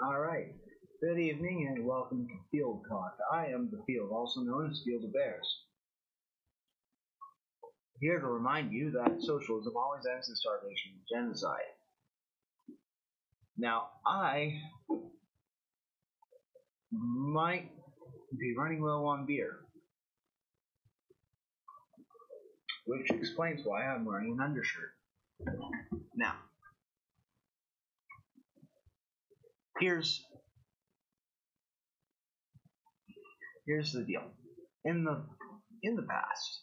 All right. Good evening and welcome to Field Talk. I am the Field, also known as Field of Bears. Here to remind you that socialism always ends in starvation and genocide. Now, I might be running low on beer, which explains why I'm wearing an undershirt. Now, here's the deal. In the past,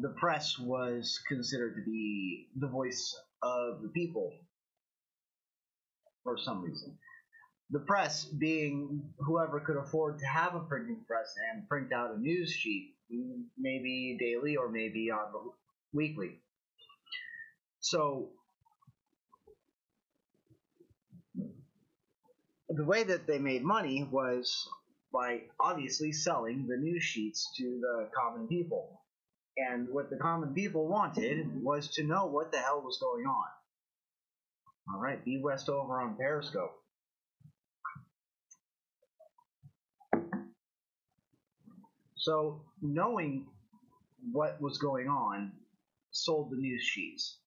the press was considered to be the voice of the people for some reason. The press being whoever could afford to have a printing press and print out a news sheet, maybe daily or maybe on the weekly. So the way that they made money was by obviously selling the news sheets to the common people. And what the common people wanted was to know what the hell was going on. All right, be West over on Periscope. So knowing what was going on sold the news sheets.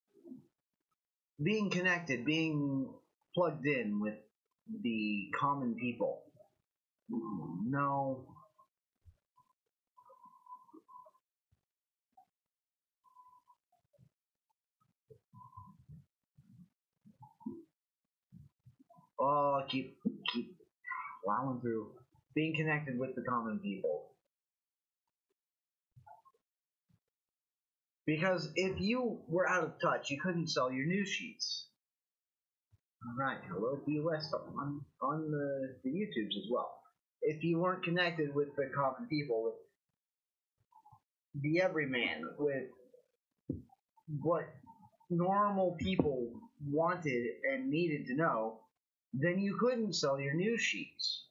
Being connected, being plugged in with the common people. No. Oh, keep plowing through. Being connected with the common people. Because if you were out of touch, you couldn't sell your news sheets. Alright, hello to you West on the YouTubes as well. If you weren't connected with the common people, with the everyman, with what normal people wanted and needed to know, then you couldn't sell your news sheets.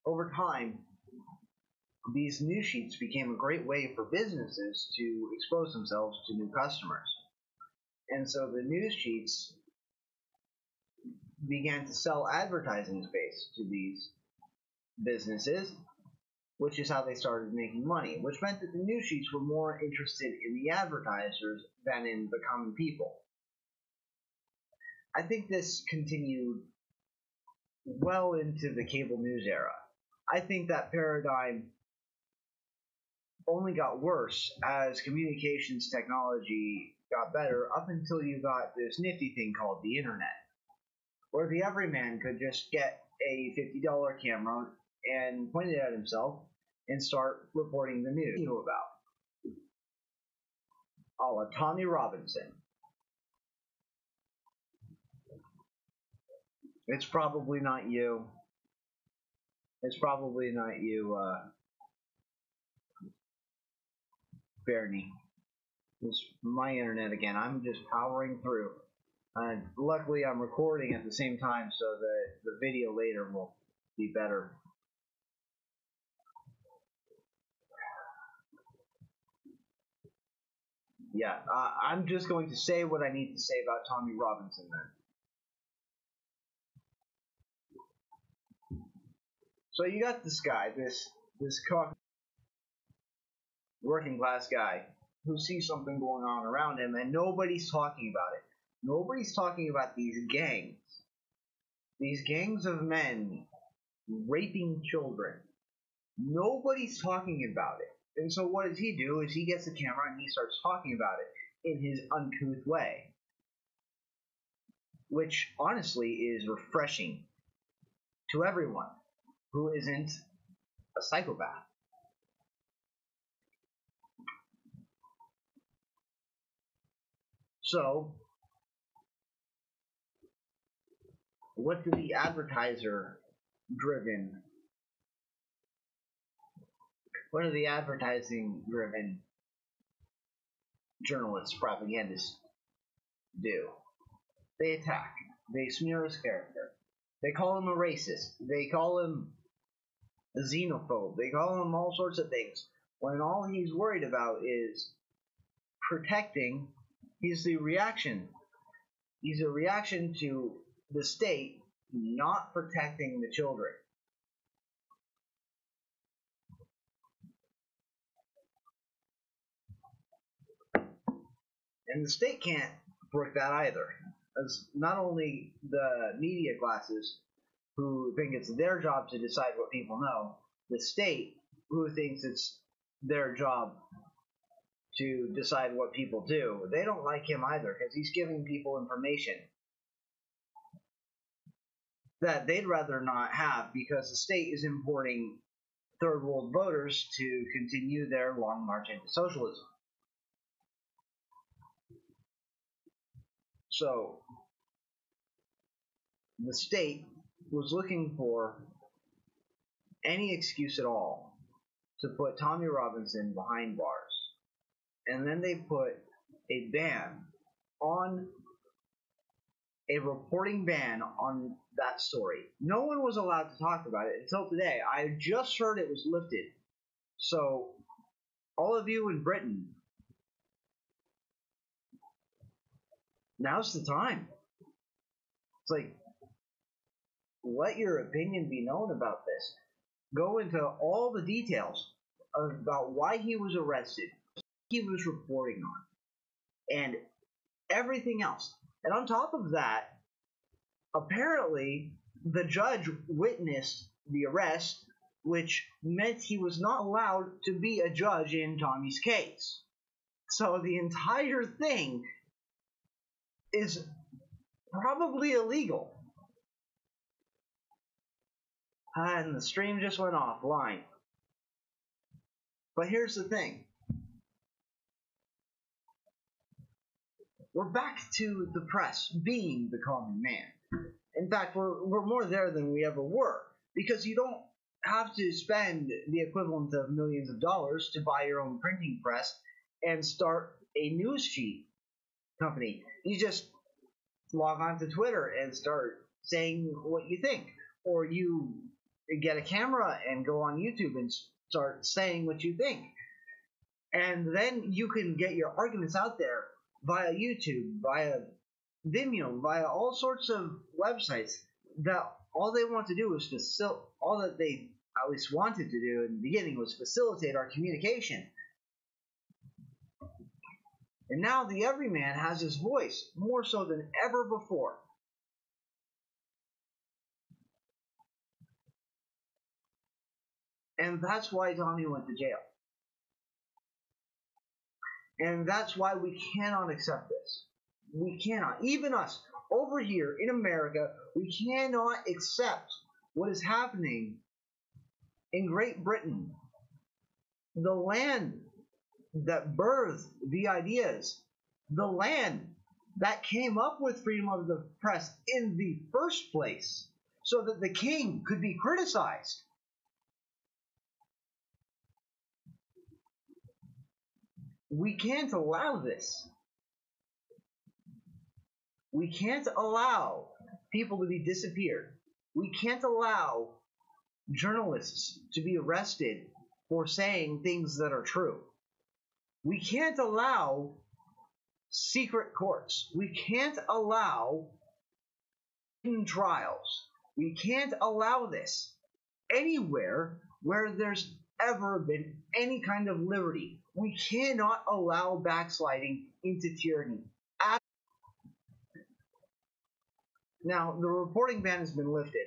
Over time, these news sheets became a great way for businesses to expose themselves to new customers. And so the news sheets began to sell advertising space to these businesses, which is how they started making money, which meant that the news sheets were more interested in the advertisers than in the common people. I think this continued well into the cable news era. I think that paradigm only got worse as communications technology got better up until you got this nifty thing called the internet, where the everyman could just get a $50 camera and point it at himself and start reporting the news you know about. A la Tommy Robinson. It's probably not you. It's probably not you, Bernie. It's my internet again. I'm just powering through. Luckily, I'm recording at the same time, so that the video later will be better. Yeah, I'm just going to say what I need to say about Tommy Robinson then. So you got this guy, this working class guy, who sees something going on around him, and nobody's talking about it. Nobody's talking about these gangs of men raping children. Nobody's talking about it. And so what does he do is he gets the camera and he starts talking about it in his uncouth way, which honestly is refreshing to everyone who isn't a psychopath. So, what do the advertising driven journalists, propagandists do? They attack. They smear his character. They call him a racist. They call him a xenophobe. They call him all sorts of things, when all he's worried about is protecting He's the reaction. He's a reaction to the state not protecting the children. And the state can't work that either. As not only the media classes who think it's their job to decide what people know, the state who thinks it's their job to decide what people do. They don't like him either because he's giving people information that they'd rather not have because the state is importing third world voters to continue their long march into socialism. So the state was looking for any excuse at all to put Tommy Robinson behind bars. And then they put a ban on a reporting ban on that story. No one was allowed to talk about it until today. I just heard it was lifted. So all of you in Britain, now's the time. It's like, let your opinion be known about this. Go into all the details about why he was arrested, what he was reporting on, and everything else. And on top of that, apparently the judge witnessed the arrest, which meant he was not allowed to be a judge in Tommy's case. So the entire thing is probably illegal. And the stream just went offline. But here's the thing. We're back to the press being the common man. In fact, we're more there than we ever were. Because you don't have to spend the equivalent of millions of dollars to buy your own printing press and start a news feed company. You just log on to Twitter and start saying what you think. Or you get a camera and go on YouTube and start saying what you think. And then you can get your arguments out there via YouTube, via Vimeo, via all sorts of websites that all they want to do is all that they at least wanted to do in the beginning was facilitate our communication. And now the everyman has his voice more so than ever before. And that's why Tommy went to jail. And that's why we cannot accept this. We cannot. Even us, over here in America, we cannot accept what is happening in Great Britain. The land that birthed the ideas. The land that came up with freedom of the press in the first place. So that the king could be criticized. We can't allow this. We can't allow people to be disappeared. We can't allow journalists to be arrested for saying things that are true. We can't allow secret courts. We can't allow hidden trials. We can't allow this anywhere where there's ever been any kind of liberty. We cannot allow backsliding into tyranny. Now, the reporting ban has been lifted,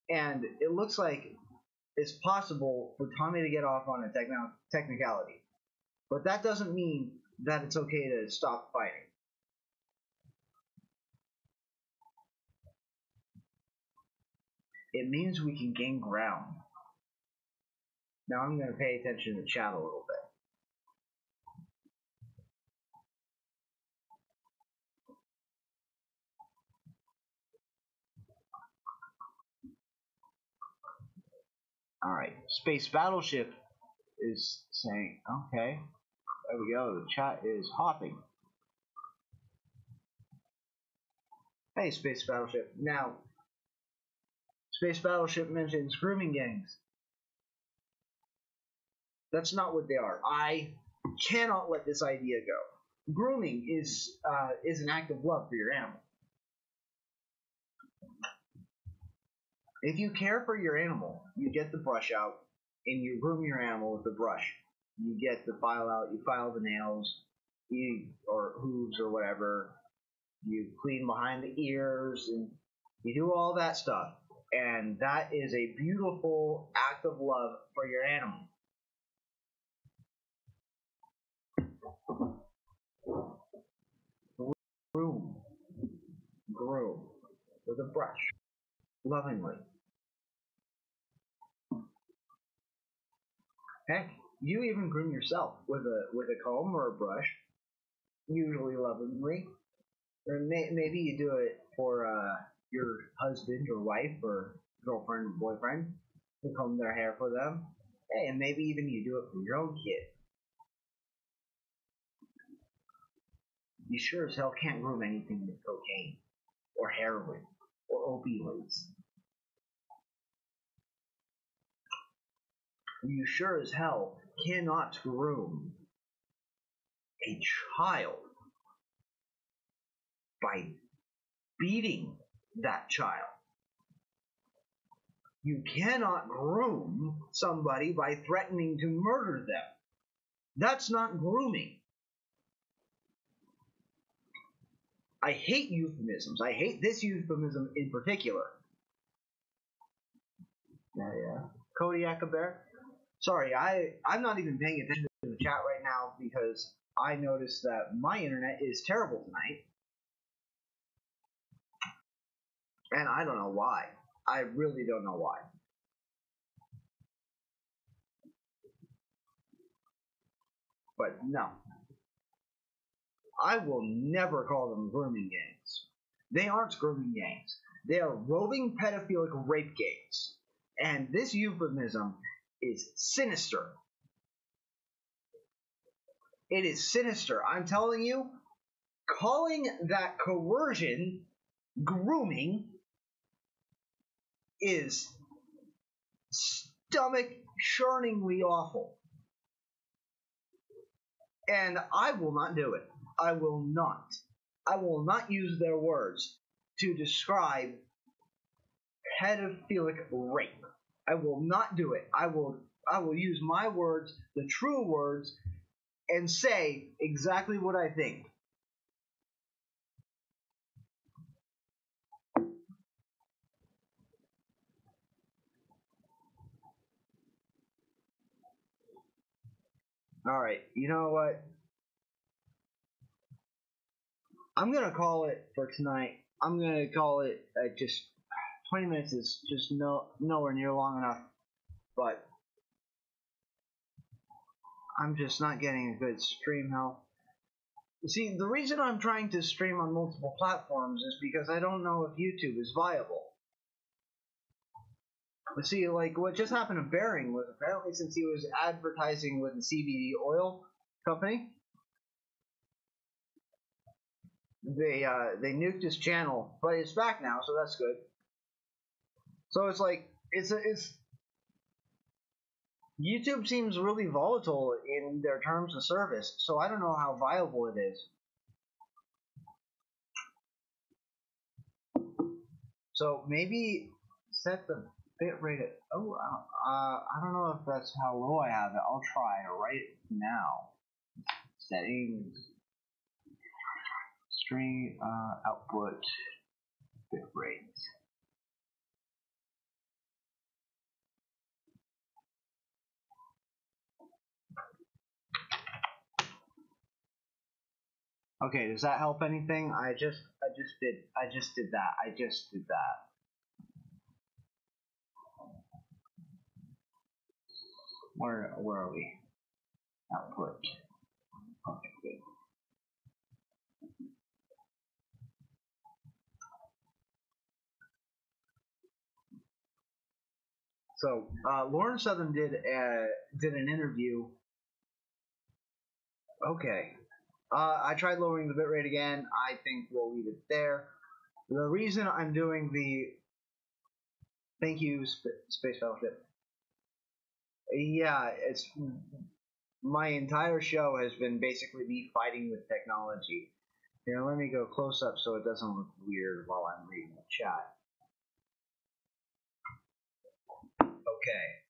and it looks like it's possible for Tommy to get off on a technicality. But that doesn't mean that it's okay to stop fighting. It means we can gain ground. Now I'm going to pay attention to the chat a little bit. Alright, Space Battleship is saying, okay, there we go, the chat is hopping. Hey, Space Battleship. Now, Space Battleship mentions grooming gangs. That's not what they are. I cannot let this idea go. grooming is an act of love for your animal. If you care for your animal, you get the brush out and you groom your animal with the brush. You get the file out, you file the nails, or hooves or whatever. You clean behind the ears and you do all that stuff. And that is a beautiful act of love for your animal. Groom with a brush, lovingly. Heck, you even groom yourself with a comb or a brush, usually lovingly. Or maybe you do it for your husband or wife or girlfriend or boyfriend to comb their hair for them. Hey, and maybe even you do it for your own kid. You sure as hell can't groom anything with cocaine or heroin or opioids. You sure as hell cannot groom a child by beating that child. You cannot groom somebody by threatening to murder them. That's not grooming. I hate euphemisms. I hate this euphemism in particular. Yeah. Kodiak Bear? Sorry, I'm not even paying attention to the chat right now because I noticed that my internet is terrible tonight. And I don't know why. I really don't know why. But no. I will never call them grooming gangs. They aren't grooming gangs. They are roving pedophilic rape gangs. And this euphemism is sinister. It is sinister. I'm telling you, calling that coercion grooming is stomach-churningly awful. And I will not do it. I will not. I will not use their words to describe pedophilic rape. I will not do it. I will use my words, the true words, and say exactly what I think. Alright, you know what? I'm going to call it for tonight. I'm going to call it just 20 minutes is just nowhere near long enough. But I'm just not getting a good stream health. See, the reason I'm trying to stream on multiple platforms is because I don't know if YouTube is viable. But see, like, what just happened to Bering was apparently since he was advertising with the CBD oil company, they nuked his channel, but it's back now, so that's good. So it's like, YouTube seems really volatile in their terms of service, so I don't know how viable it is. So maybe set the bitrate at, I don't know if that's how low I have it. I'll try right now. Settings, stream output, bitrate. Okay, does that help anything? I just did that. Where are we? Output. Okay, good. So Lauren Southern did an interview. Okay. I tried lowering the bitrate again. I think we'll leave it there. The reason I'm doing the thank you Space Fellowship. Yeah, it's my entire show has been basically me fighting with technology. Here, let me go close up so it doesn't look weird while I'm reading the chat. Okay.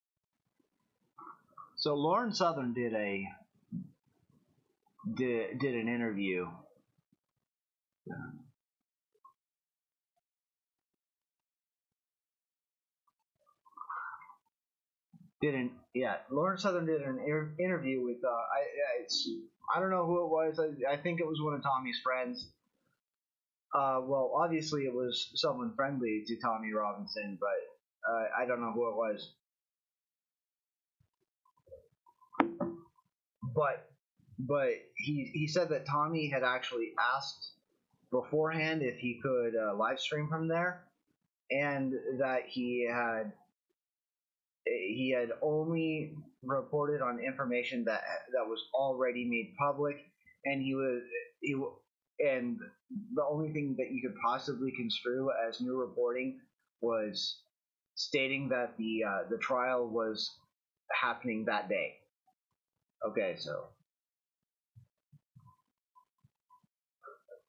So Lauren Southern did an interview. Lauren Southern did an interview with I don't know who it was. I think it was one of Tommy's friends. Well, obviously it was someone friendly to Tommy Robinson, but I don't know who it was. But he said that Tommy had actually asked beforehand if he could live stream from there, and that he had only reported on information that was already made public, and and the only thing that you could possibly construe as new reporting was stating that the trial was happening that day. Okay, so.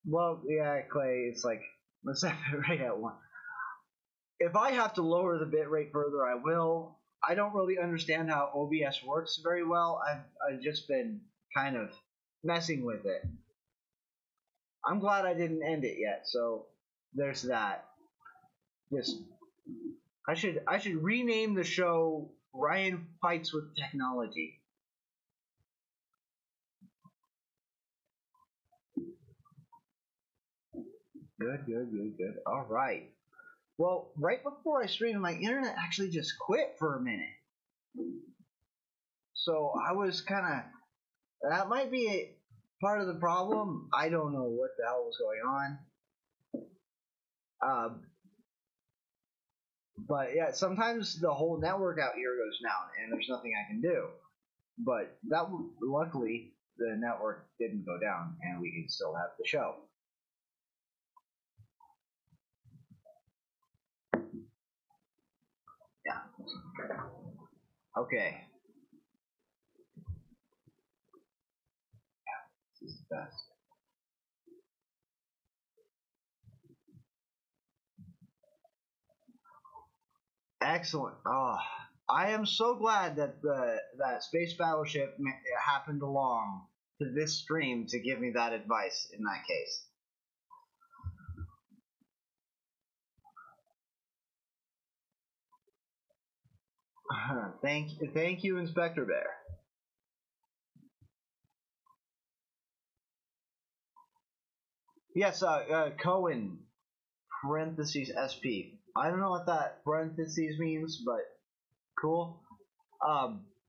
Well, yeah, Clay, it's like, let's have it right at one. If I have to lower the bit rate further, I will. I don't really understand how OBS works very well. I've just been kind of messing with it. I'm glad I didn't end it yet, so there's that. I should rename the show Ryan Fights with Technology. Good. All right. Well, right before I streamed, my internet actually just quit for a minute. So I was kind of, that might be part of the problem. I don't know what the hell was going on. But yeah, sometimes the whole network out here goes down, and there's nothing I can do. But luckily, the network didn't go down, and we can still have the show. Yeah. Okay. Yeah, this is the best. Excellent. Oh, I am so glad that that Space Battleship happened along to this stream to give me that advice in that case. Thank you, Inspector Bear. Yes, Cohen, parentheses SP. I don't know what that parentheses means, but cool.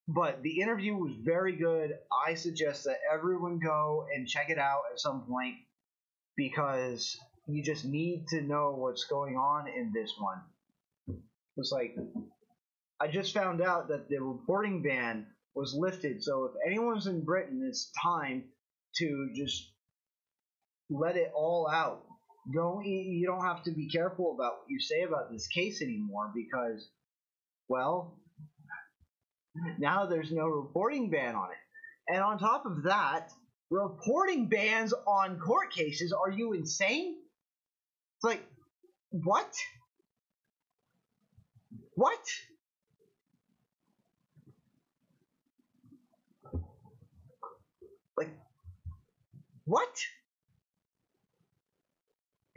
But the interview was very good. I suggest that everyone go and check it out at some point, because you just need to know what's going on in this one. It's like, I just found out that the reporting ban was lifted, so if anyone's in Britain, it's time to just let it all out. You don't have to be careful about what you say about this case anymore, because, well, now there's no reporting ban on it. And on top of that, reporting bans on court cases, are you insane? It's like, what? What? Like, what?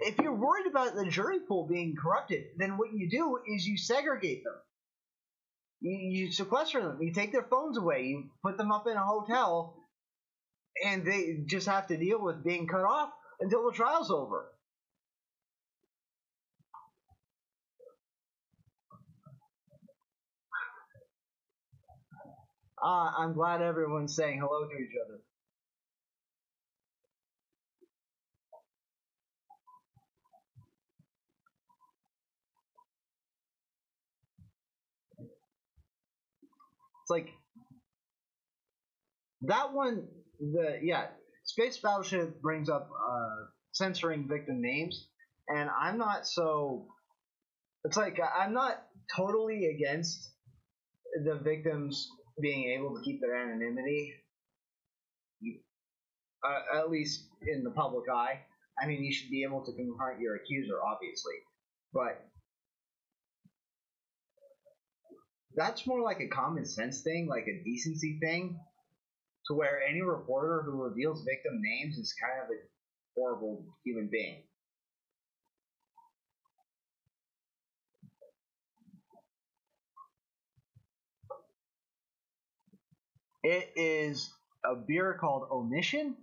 If you're worried about the jury pool being corrupted, then what you do is you segregate them. You sequester them. You take their phones away. You put them up in a hotel, and they just have to deal with being cut off until the trial's over. I'm glad everyone's saying hello to each other. It's like that one. Space Battleship brings up censoring victim names, and I'm not so. It's like I'm not totally against the victims being able to keep their anonymity. at least in the public eye. I mean, you should be able to confront your accuser, obviously, but that's more like a common sense thing, like a decency thing, to where any reporter who reveals victim names is kind of a horrible human being. It is a beer called Omission.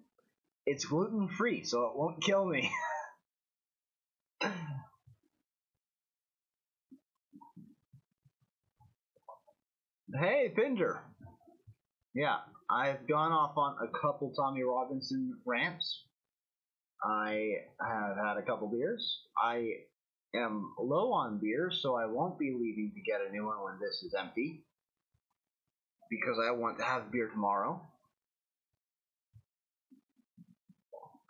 It's gluten free, so it won't kill me. Hey, Pinder. Yeah, I've gone off on a couple Tommy Robinson rants. I have had a couple beers. I am low on beer, so I won't be leaving to get a new one when this is empty, because I want to have beer tomorrow.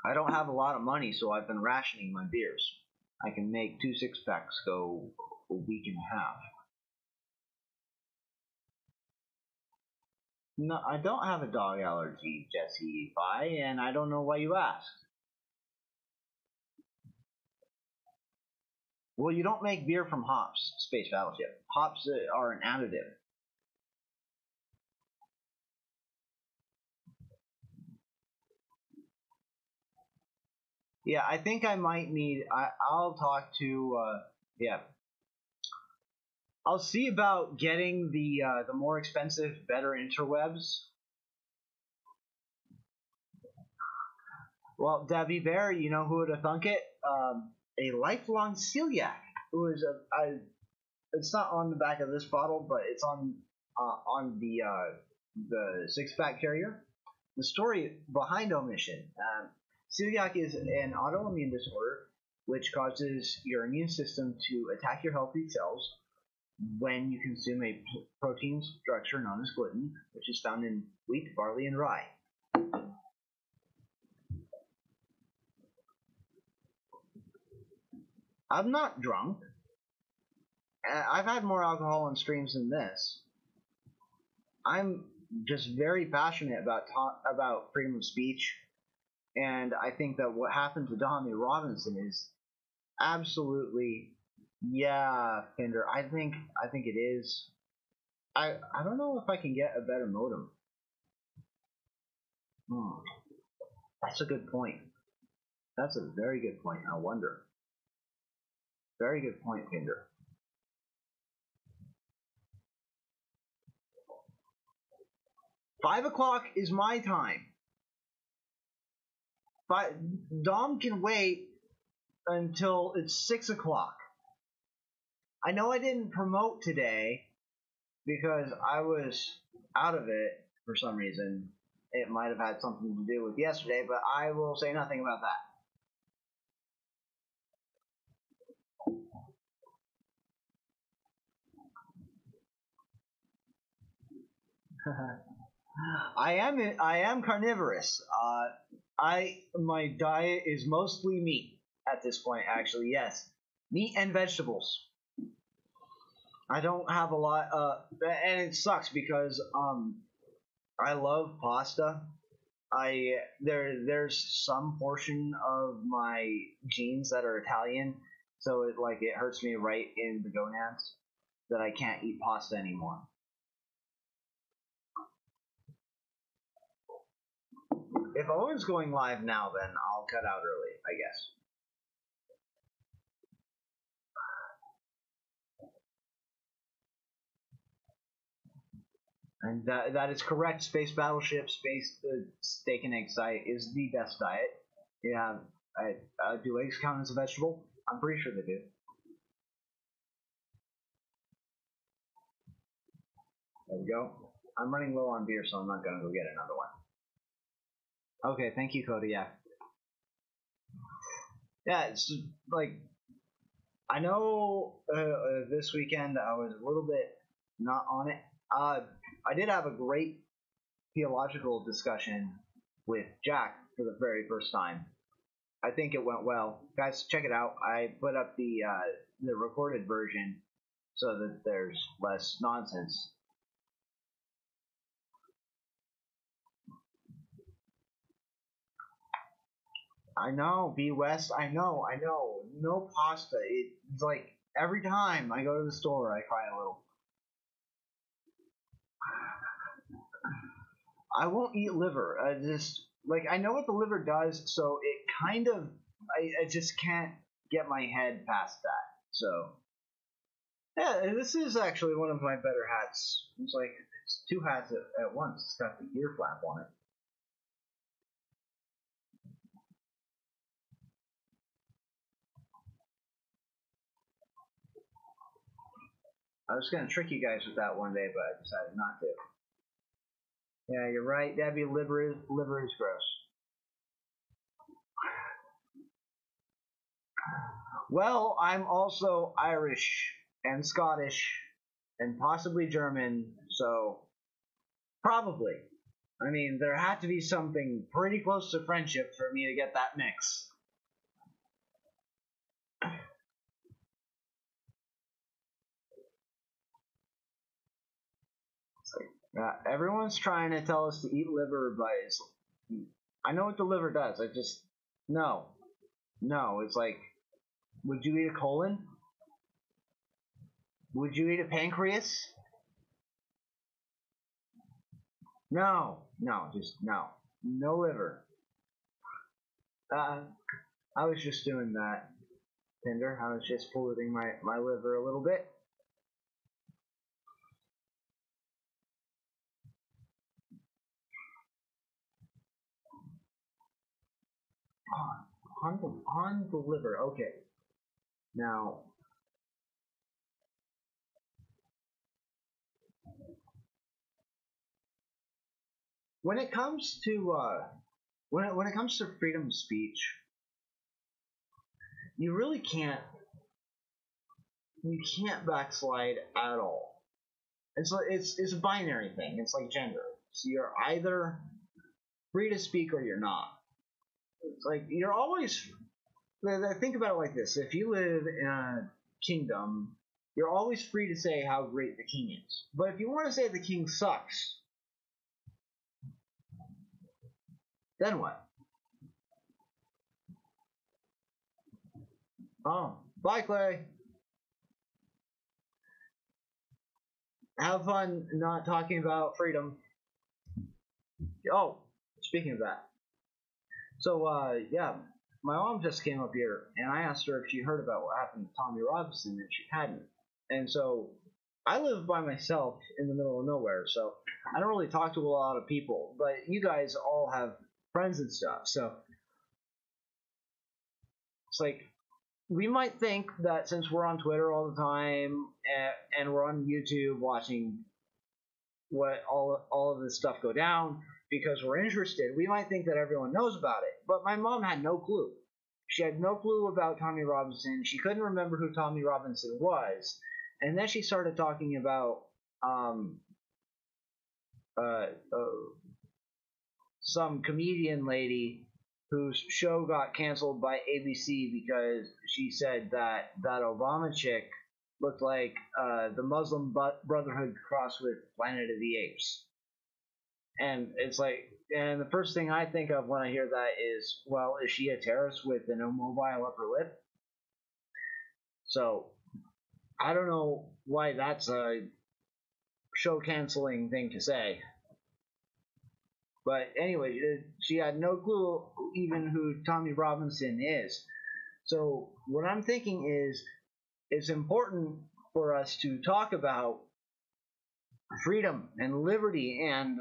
I don't have a lot of money, so I've been rationing my beers. I can make 2 6-packs go a week and a half. No, I don't have a dog allergy, Jesse Phi, and I don't know why you asked. Well, you don't make beer from hops, Space Battleship. Hops are an additive. Yeah, I think I might need. I'll talk to. Yeah, I'll see about getting the more expensive, better interwebs. Well, Debbie Bear, you know who would have thunk it? A lifelong celiac who is it's not on the back of this bottle, but it's on the 6-pack carrier. The story behind Omission. Celiac is an autoimmune disorder which causes your immune system to attack your healthy cells when you consume a protein structure known as gluten, which is found in wheat, barley, and rye. I'm not drunk. I've had more alcohol on streams than this. I'm just very passionate about freedom of speech, and I think that what happened to Tommy Robinson is absolutely, yeah, Pinder. I think it is. I don't know if I can get a better modem. That's a good point. That's a very good point. I wonder. Very good point, Pinder. 5 o'clock is my time. But Dom can wait until it's 6 o'clock. I know I didn't promote today because I was out of it for some reason. It might have had something to do with yesterday, but I will say nothing about that. I am carnivorous. My diet is mostly meat at this point. Actually, yes, meat and vegetables. I don't have a lot. And it sucks because I love pasta. There's some portion of my genes that are Italian, so it hurts me right in the gonads that I can't eat pasta anymore. If Owen's going live now, then I'll cut out early, I guess. And that is correct. Space Battleship, Steak and Egg diet is the best diet. Yeah, do eggs count as a vegetable? I'm pretty sure they do. There we go. I'm running low on beer, so I'm not gonna go get another one. Okay, thank you, Kodiak. Yeah, it's like I know this weekend I was a little bit not on it. I did have a great theological discussion with Jack for the very first time. I think it went well. Guys, check it out. I put up the recorded version so that there's less nonsense. I know, B West. I know. No pasta. It's like every time I go to the store, I cry a little. I won't eat liver. I just like I know what the liver does, so it kind of I just can't get my head past that. So yeah, this is actually one of my better hats. It's like it's two hats at once. It's got the ear flap on it. I was gonna trick you guys with that one day, but I decided not to. Yeah, you're right, Debbie. Liver is gross. Well, I'm also Irish and Scottish and possibly German, so probably. I mean, there had to be something pretty close to friendship for me to get that mix. Everyone's trying to tell us to eat liver, but I know what the liver does. I just no, no. It's like, would you eat a colon? Would you eat a pancreas? No, no, just no, no liver. Uh, I was just doing that, Tinder. I was just polluting my liver a little bit. On the liver. Okay. Now, when it comes to when it comes to freedom of speech, you really can't backslide at all. It's a binary thing. It's like gender. So you're either free to speak or you're not. It's like you're always think about it like this: if you live in a kingdom, you're always free to say how great the king is. But if you want to say the king sucks, then what? Oh, bye, Clay. Have fun not talking about freedom. Oh, speaking of that. So, yeah, my mom just came up here, and I asked her if she heard about what happened to Tommy Robinson, and she hadn't. And so, I live by myself in the middle of nowhere, so I don't really talk to a lot of people. But you guys all have friends and stuff, so it's like we might think that since we're on Twitter all the time and we're on YouTube watching what all of this stuff go down because we're interested, we might think that everyone knows about it. But my mom had no clue. She had no clue about Tommy Robinson. She couldn't remember who Tommy Robinson was. And then she started talking about um, uh, uh, some comedian lady whose show got canceled by ABC because she said that Obama chick looked like the Muslim Brotherhood crossed with Planet of the Apes. And it's like, and the first thing I think of when I hear that is, well, is she a terrorist with an immobile upper lip? So I don't know why that's a show canceling thing to say. But anyway, she had no clue even who Tommy Robinson is. So what I'm thinking is, it's important for us to talk about freedom and liberty and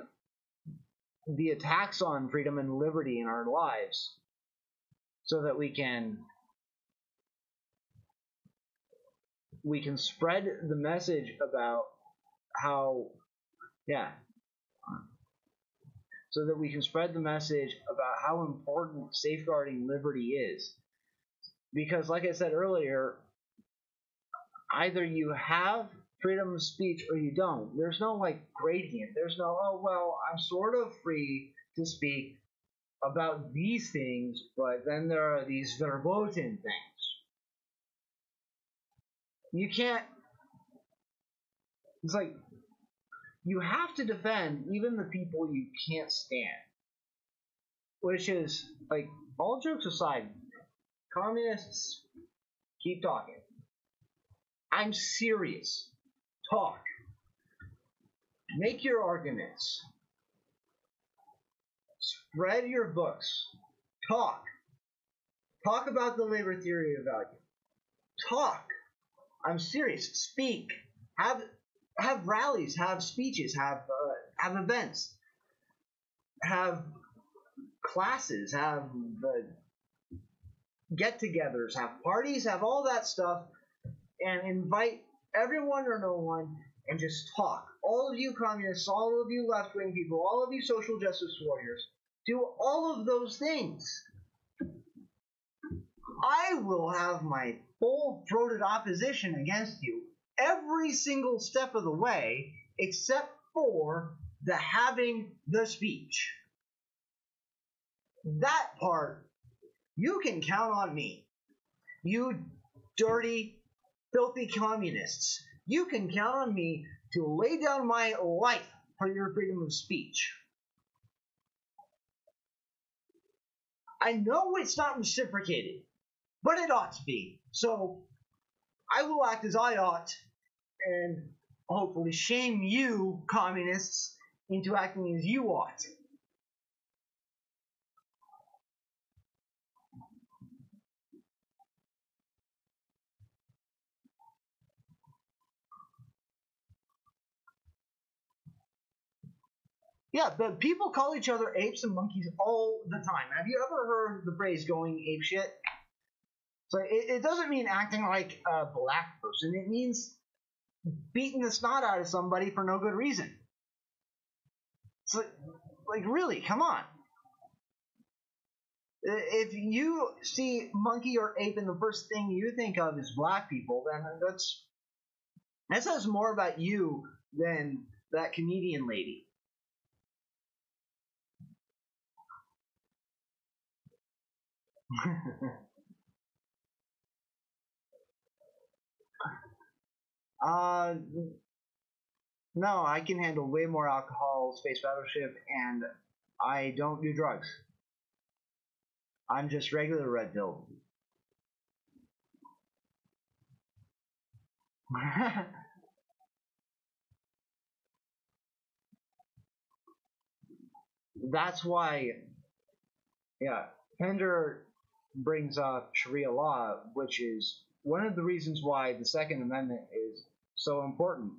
the attacks on freedom and liberty in our lives so that we can spread the message about how so that we can spread the message about how important safeguarding liberty is. Because like I said earlier, either you have freedom of speech or you don't. There's no like gradient. There's no, oh well, I'm sort of free to speak about these things, but then there are these verboten things. You can't, it's like, you have to defend even the people you can't stand. Which is, like, all jokes aside, communists, keep talking. I'm serious. Talk. Make your arguments. Spread your books. Talk. Talk about the labor theory of value. Talk. I'm serious. Speak. Have rallies. Have speeches. Have events. Have classes. Have get-togethers. Have parties. Have all that stuff, and invite everyone or no one, and just talk. All of you communists, all of you left-wing people, all of you social justice warriors, do all of those things. I will have my full-throated opposition against you every single step of the way, except for the having the speech. That part, you can count on me. You dirty, filthy communists. You can count on me to lay down my life for your freedom of speech. I know it's not reciprocated, but it ought to be. So I will act as I ought and hopefully shame you, communists, into acting as you ought. Yeah, but people call each other apes and monkeys all the time. Have you ever heard the phrase going ape shit? So it doesn't mean acting like a black person. It means beating the snot out of somebody for no good reason. So, like, really, come on. If you see monkey or ape and the first thing you think of is black people, then that says more about you than that comedian lady. No, I can handle way more alcohol, space battleship, and I don't do drugs. I'm just regular red pill. That's why, yeah, Pender brings up Sharia law, which is one of the reasons why the Second Amendment is so important,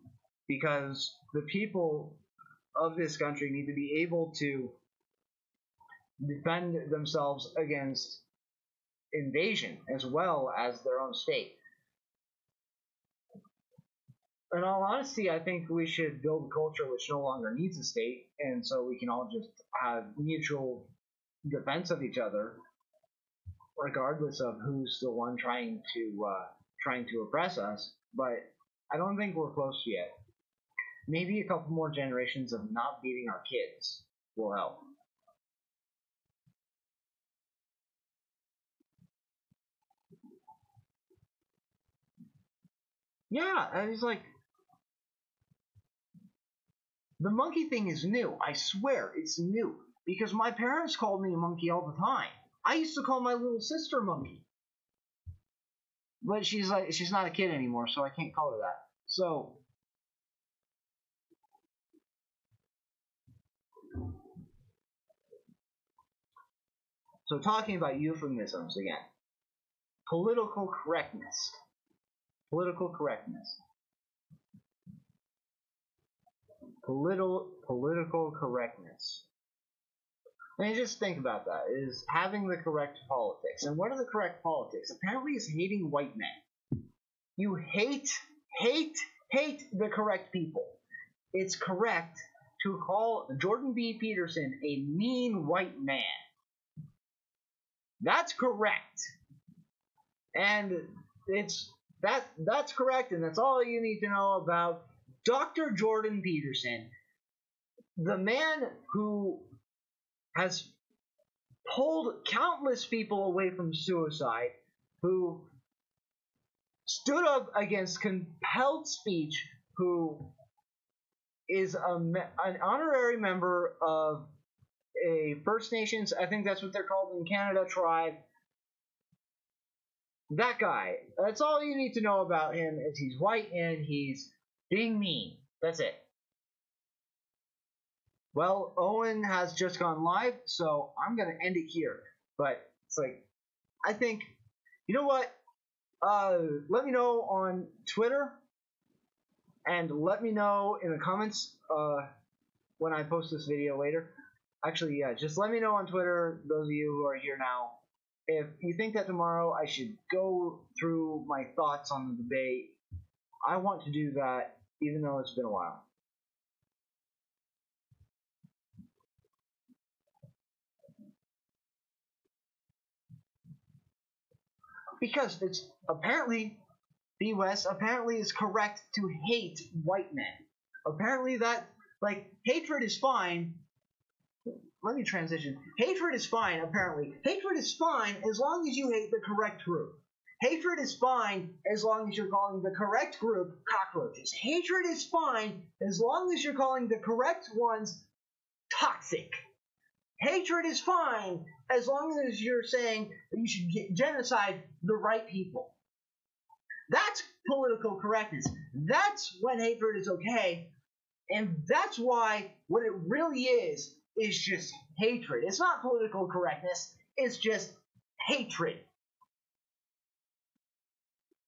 because the people of this country need to be able to defend themselves against invasion as well as their own state. In all honesty, I think we should build a culture which no longer needs a state, and so we can all just have mutual defense of each other, regardless of who's the one trying to oppress us. But I don't think we're close yet. Maybe a couple more generations of not beating our kids will help. Yeah, and it's like, the monkey thing is new. I swear, it's new. Because my parents called me a monkey all the time. I used to call my little sister monkey. But she's not a kid anymore, so I can't call her that. So talking about euphemisms again. Political correctness. Political correctness. Political correctness. I mean, just think about that. Is having the correct politics. And what are the correct politics? Apparently it's hating white men. You hate the correct people. It's correct to call Jordan B. Peterson a mean white man. That's correct. And that's correct, and that's all you need to know about Dr. Jordan Peterson, the man who has pulled countless people away from suicide, who stood up against compelled speech, who is an honorary member of a First Nations, I think that's what they're called in Canada, tribe. That guy. That's all you need to know about him is he's white and he's being mean. That's it. Well, Owen has just gone live, so I'm going to end it here. But it's like, I think, you know what? Let me know on Twitter, and let me know in the comments when I post this video later. Actually, yeah, just let me know on Twitter, those of you who are here now, if you think that tomorrow I should go through my thoughts on the debate. I want to do that, even though it's been a while. Because it's apparently, the US apparently is correct to hate white men. Apparently that, like, hatred is fine. Let me transition. Hatred is fine, apparently. Hatred is fine as long as you hate the correct group. Hatred is fine as long as you're calling the correct group cockroaches. Hatred is fine as long as you're calling the correct ones toxic. Hatred is fine as long as you're saying that you should genocide the right people. That's political correctness. That's when hatred is okay. And that's why what it really is just hatred. It's not political correctness. It's just hatred.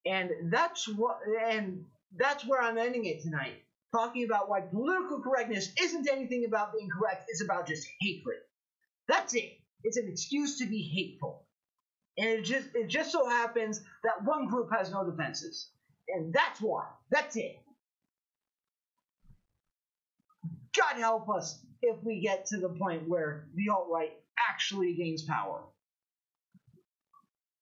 And that's where I'm ending it tonight. Talking about why political correctness isn't anything about being correct. It's about just hatred. That's it. It's an excuse to be hateful. And it just so happens that one group has no defenses. And that's why. That's it. God help us if we get to the point where the alt-right actually gains power.